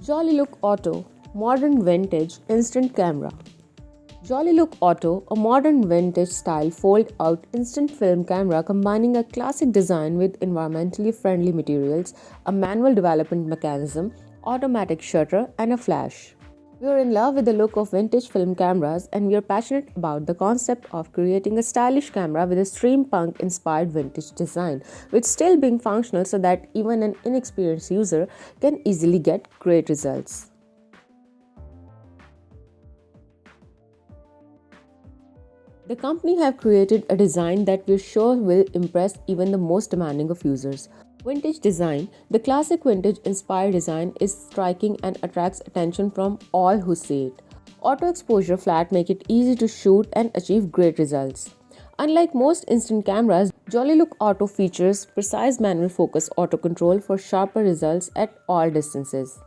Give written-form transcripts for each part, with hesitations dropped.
Jolly Look Auto Modern Vintage Instant Camera. Jolly Look Auto, a modern vintage style fold out instant film camera combining a classic design with environmentally friendly materials, a manual development mechanism, automatic shutter, and a flash. We are in love with the look of vintage film cameras and we are passionate about the concept of creating a stylish camera with a steampunk inspired vintage design, which still being functional so that even an inexperienced user can easily get great results. The company have created a design that we're sure will impress even the most demanding of users. Vintage design. The classic vintage inspired design is striking and attracts attention from all who see it. Auto exposure flat make it easy to shoot and achieve great results. Unlike most instant cameras, Jolly Look Auto features precise manual focus auto control for sharper results at all distances.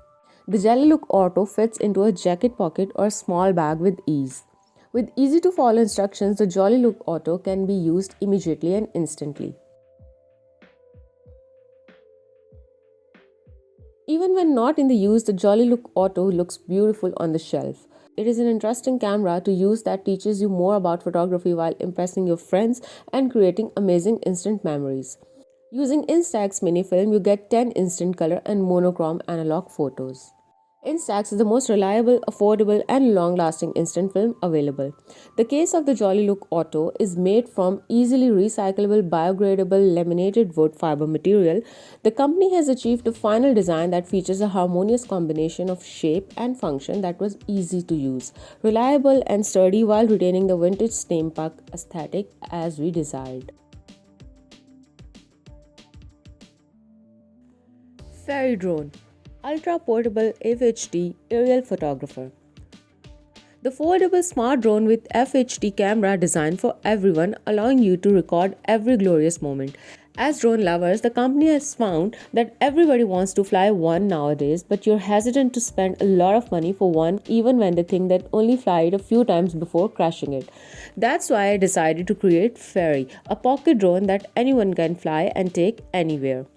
The Jolly Look Auto fits into a jacket pocket or small bag with ease. With easy to follow instructions, the Jolly Look Auto can be used immediately and instantly. Even when not in the use, the Jolly Look Auto looks beautiful on the shelf. It is an interesting camera to use that teaches you more about photography while impressing your friends and creating amazing instant memories. Using Instax mini film, you get 10 instant color and monochrome analog photos. Instax is the most reliable, affordable, and long lasting instant film available. The case of the Jolly Look Auto is made from easily recyclable, biodegradable laminated wood fiber material. The company has achieved a final design that features a harmonious combination of shape and function that was easy to use, reliable, and sturdy while retaining the vintage steampunk aesthetic as we desired. Fairy Drone Ultra Portable FHD Aerial Photographer. The foldable smart drone with FHD camera designed for everyone, allowing you to record every glorious moment. As drone lovers, the company has found that everybody wants to fly one nowadays, but you're hesitant to spend a lot of money for one even when they think that only fly it a few times before crashing it. That's why I decided to create Fairy, a pocket drone that anyone can fly and take anywhere.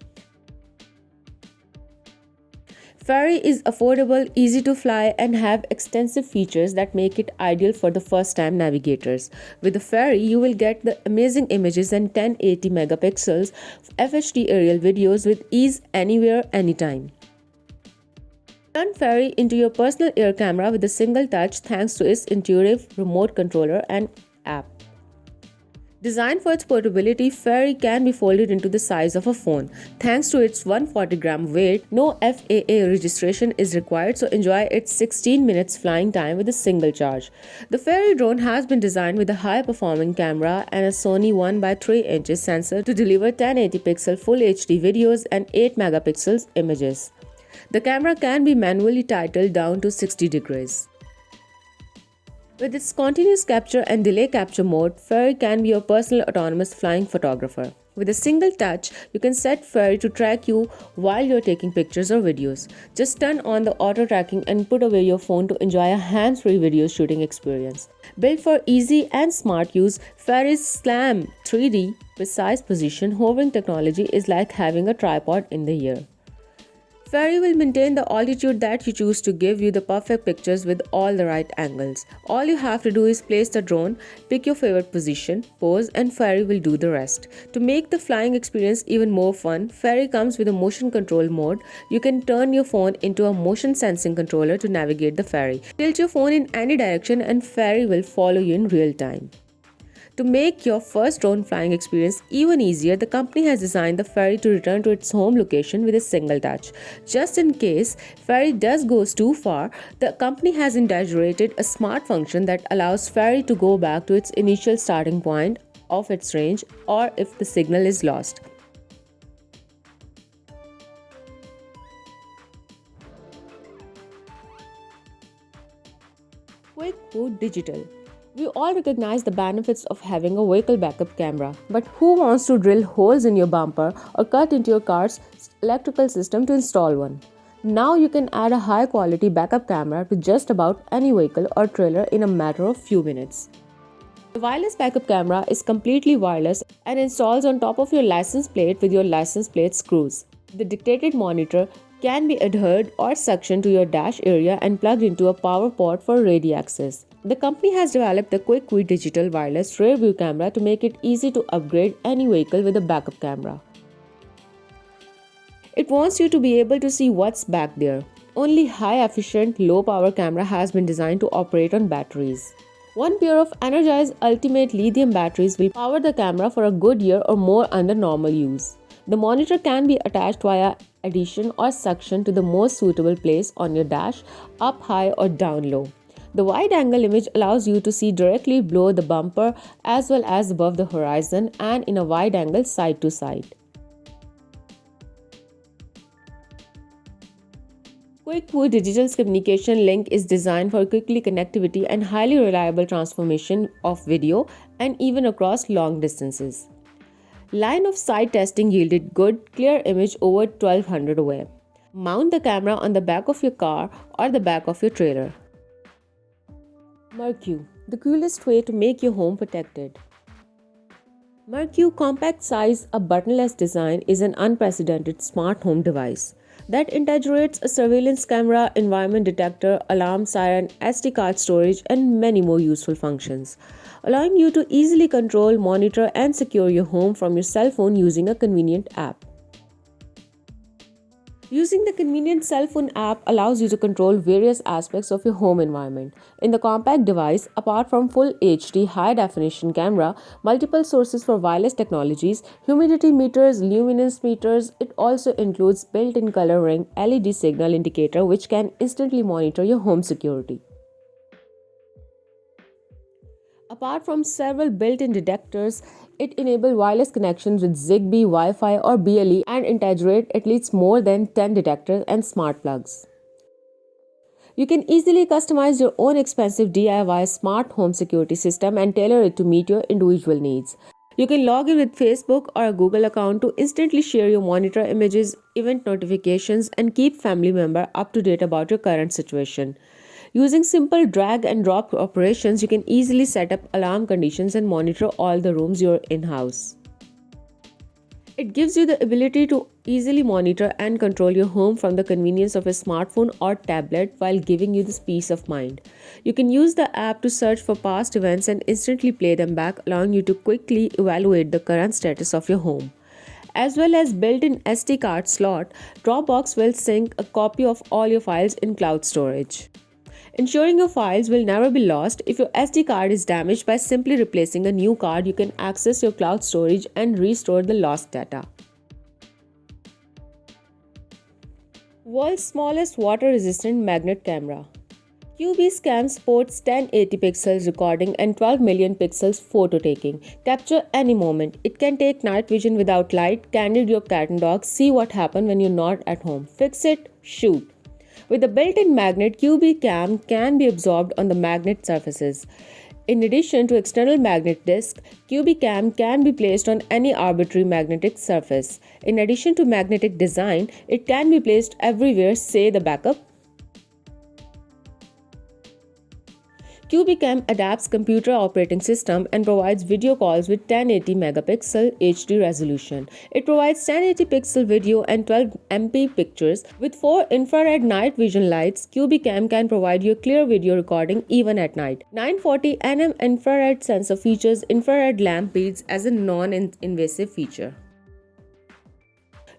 Fairy is affordable, easy to fly, and have extensive features that make it ideal for the first-time navigators. With the Fairy, you will get the amazing images and 1080 megapixels FHD aerial videos with ease anywhere, anytime. Turn Fairy into your personal air camera with a single touch thanks to its intuitive remote controller and app. Designed for its portability, Fairy can be folded into the size of a phone. Thanks to its 140-gram weight, no FAA registration is required, so enjoy its 16 minutes flying time with a single charge. The Fairy drone has been designed with a high-performing camera and a Sony 1x3 inches sensor to deliver 1080 pixel Full HD videos and 8 megapixels images. The camera can be manually titled down to 60 degrees. With its continuous capture and delay capture mode, Fairy can be your personal autonomous flying photographer. With a single touch, you can set Fairy to track you while you're taking pictures or videos. Just turn on the auto tracking and put away your phone to enjoy a hands-free video shooting experience. Built for easy and smart use, Fairy's SLAM 3D precise position hovering technology is like having a tripod in the ear. Fairy will maintain the altitude that you choose to give you the perfect pictures with all the right angles. All you have to do is place the drone, pick your favorite position, pose, and Fairy will do the rest. To make the flying experience even more fun, Fairy comes with a motion control mode. You can turn your phone into a motion sensing controller to navigate the Fairy. Tilt your phone in any direction and Fairy will follow you in real time. To make your first drone flying experience even easier, the company has designed the Fairy to return to its home location with a single touch. Just in case Fairy does go too far, the company has integrated a smart function that allows Fairy to go back to its initial starting point of its range or if the signal is lost. QuickView Digital. We all recognize the benefits of having a vehicle backup camera, but who wants to drill holes in your bumper or cut into your car's electrical system to install one? Now you can add a high quality backup camera to just about any vehicle or trailer in a matter of few minutes. The wireless backup camera is completely wireless and installs on top of your license plate with your license plate screws. The dictated monitor can be adhered or suctioned to your dash area and plugged into a power port for ready access. The company has developed the QuickView digital wireless rear view camera to make it easy to upgrade any vehicle with a backup camera. It wants you to be able to see what's back there. Only high-efficient, low-power camera has been designed to operate on batteries. One pair of energized Ultimate lithium batteries will power the camera for a good year or more under normal use. The monitor can be attached via addition or suction to the most suitable place on your dash, up high or down low. The wide-angle image allows you to see directly below the bumper as well as above the horizon and in a wide angle side to side. QuickView Digital's communication link is designed for quickly connectivity and highly reliable transformation of video and even across long distances. Line of sight testing yielded good, clear image over 1200 away. Mount the camera on the back of your car or the back of your trailer. Mercu, the coolest way to make your home protected. Mercu compact size, a buttonless design is an unprecedented smart home device that integrates a surveillance camera, environment detector, alarm siren, SD card storage, and many more useful functions, allowing you to easily control, monitor, and secure your home from your cell phone using a convenient app. Using the convenient cell phone app allows you to control various aspects of your home environment. In the compact device, apart from full HD high-definition camera, multiple sources for wireless technologies, humidity meters, luminance meters, it also includes built-in color ring LED signal indicator which can instantly monitor your home security. Apart from several built-in detectors, it enables wireless connections with Zigbee, Wi-Fi or BLE and integrate at least more than 10 detectors and smart plugs. You can easily customize your own expensive DIY smart home security system and tailor it to meet your individual needs. You can log in with Facebook or a Google account to instantly share your monitor images, event notifications, and keep family members up to date about your current situation. Using simple drag and drop operations, you can easily set up alarm conditions and monitor all the rooms you're in-house. It gives you the ability to easily monitor and control your home from the convenience of a smartphone or tablet while giving you this peace of mind. You can use the app to search for past events and instantly play them back, allowing you to quickly evaluate the current status of your home. As well as built-in SD card slot, Dropbox will sync a copy of all your files in cloud storage, ensuring your files will never be lost. If your SD card is damaged, by simply replacing a new card, you can access your cloud storage and restore the lost data. World's smallest water-resistant magnet camera. QBCam supports 1080 pixels recording and 12 million pixels photo taking. Capture any moment. It can take night vision without light, candid your cat and dog, see what happens when you're not at home. Fix it, shoot. With a built-in magnet, QBCam can be absorbed on the magnet surfaces. In addition to external magnet disc, QBCam can be placed on any arbitrary magnetic surface. In addition to magnetic design, it can be placed everywhere, say the backup. QBCam adapts computer operating system and provides video calls with 1080 megapixel HD resolution. It provides 1080 pixel video and 12 MP pictures. With 4 infrared night vision lights, QBCam can provide you clear video recording even at night. 940 nm infrared sensor features infrared lamp beads as a non-invasive feature.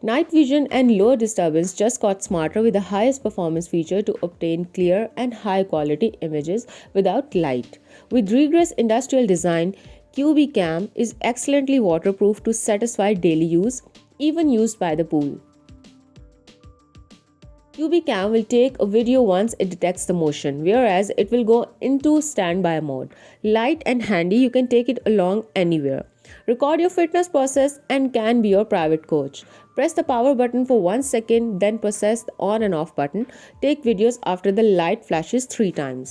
Night vision and low disturbance just got smarter with the highest performance feature to obtain clear and high quality images without light. With rigorous industrial design, QBCam is excellently waterproof to satisfy daily use, even used by the pool. QBCam will take a video once it detects the motion, whereas it will go into standby mode. Light and handy, you can take it along anywhere. Record your fitness process and can be your private coach. Press the power button for 1 second, then press the on and off button. Take videos after the light flashes 3 times.